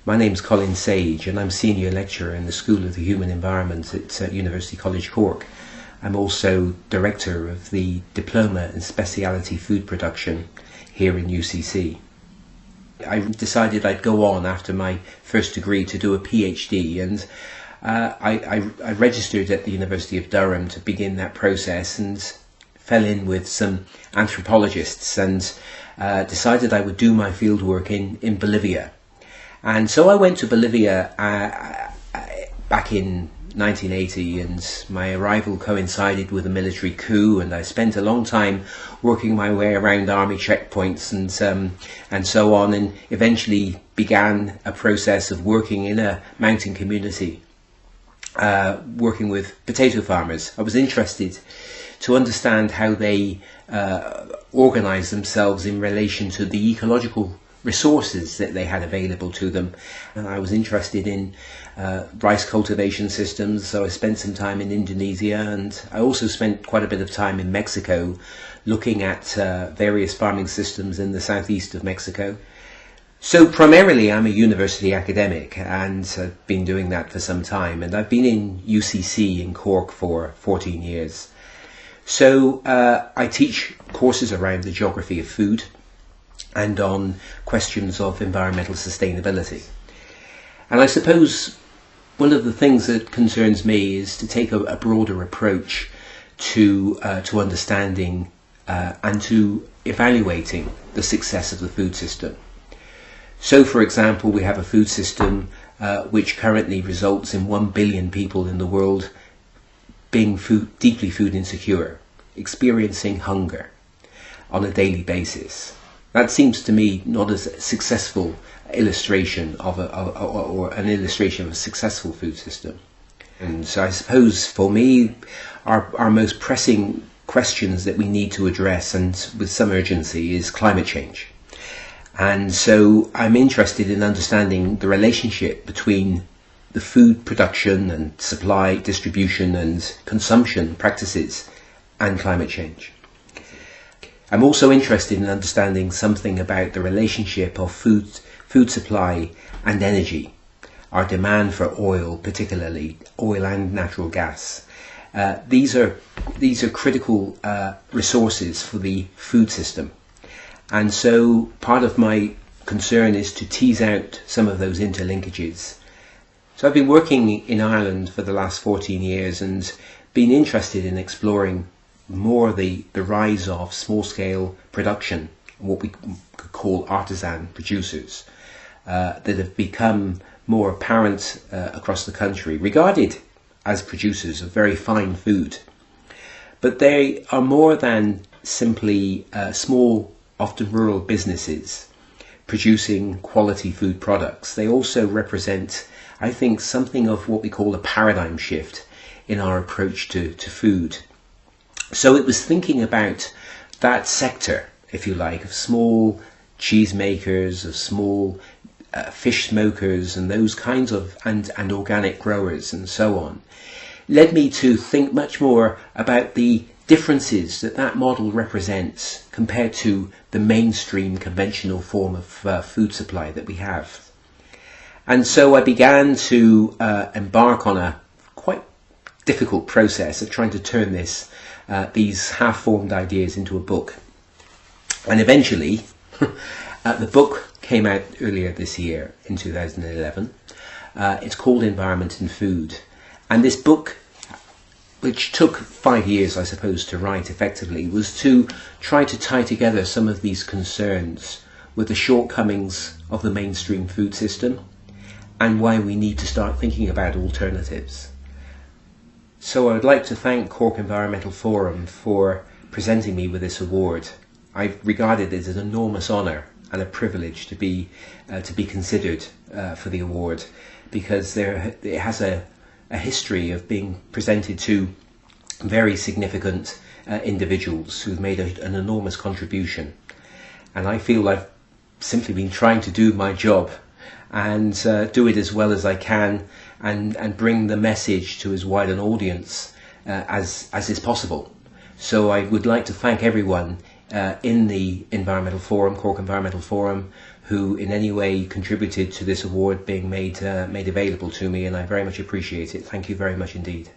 My name's Colin Sage and I'm Senior Lecturer in the School of the Human Environment at University College Cork. I'm also Director of the Diploma in Speciality Food Production here in UCC. I decided I'd go on after my first degree to do a PhD, and I registered at the University of Durham to begin that process and fell in with some anthropologists and decided I would do my fieldwork in Bolivia. And so I went to Bolivia back in 1980, and my arrival coincided with a military coup, and I spent a long time working my way around army checkpoints and so on, and eventually began a process of working in a mountain community, working with potato farmers. I was interested to understand how they organise themselves in relation to the ecological resources that they had available to them. And I was interested in rice cultivation systems, so I spent some time in Indonesia, and I also spent quite a bit of time in Mexico looking at various farming systems in the southeast of Mexico. So primarily I'm a university academic, and I've been doing that for some time, and I've been in UCC in Cork for 14 years. So I teach courses around the geography of food and on questions of environmental sustainability. And I suppose one of the things that concerns me is to take a broader approach to understanding and to evaluating the success of the food system. So, for example, we have a food system which currently results in 1 billion people in the world being deeply food insecure, experiencing hunger on a daily basis. That seems to me not as a successful illustration of an illustration of a successful food system. And so I suppose for me, our most pressing questions that we need to address, and with some urgency, is climate change. And so I'm interested in understanding the relationship between the food production and supply, distribution and consumption practices and climate change. I'm also interested in understanding something about the relationship of food supply and energy, our demand for oil, particularly oil and natural gas. These are critical resources for the food system. And so part of my concern is to tease out some of those interlinkages. So I've been working in Ireland for the last 14 years and been interested in exploring more the rise of small-scale production, what we could call artisan producers, that have become more apparent across the country, regarded as producers of very fine food. But they are more than simply small, often rural businesses producing quality food products. They also represent, I think, something of what we call a paradigm shift in our approach to food. So it was thinking about that sector, if you like, of small cheese makers, of small fish smokers, and those kinds of, and organic growers and so on, led me to think much more about the differences that model represents compared to the mainstream conventional form of food supply that we have. And so I began to embark on a quite difficult process of trying to turn these half-formed ideas into a book. And eventually, the book came out earlier this year in 2011. It's called Environment and Food. And this book, which took 5 years, I suppose, to write effectively, was to try to tie together some of these concerns with the shortcomings of the mainstream food system and why we need to start thinking about alternatives. So I would like to thank Cork Environmental Forum for presenting me with this award. I regarded it as an enormous honour and a privilege to be considered for the award, because it has a history of being presented to very significant individuals who've made an enormous contribution. And I feel I've simply been trying to do my job and do it as well as I can, and bring the message to as wide an audience as is possible. So I would like to thank everyone in the Environmental Forum, Cork Environmental Forum, who in any way contributed to this award being made available to me, and I very much appreciate it. Thank you very much indeed.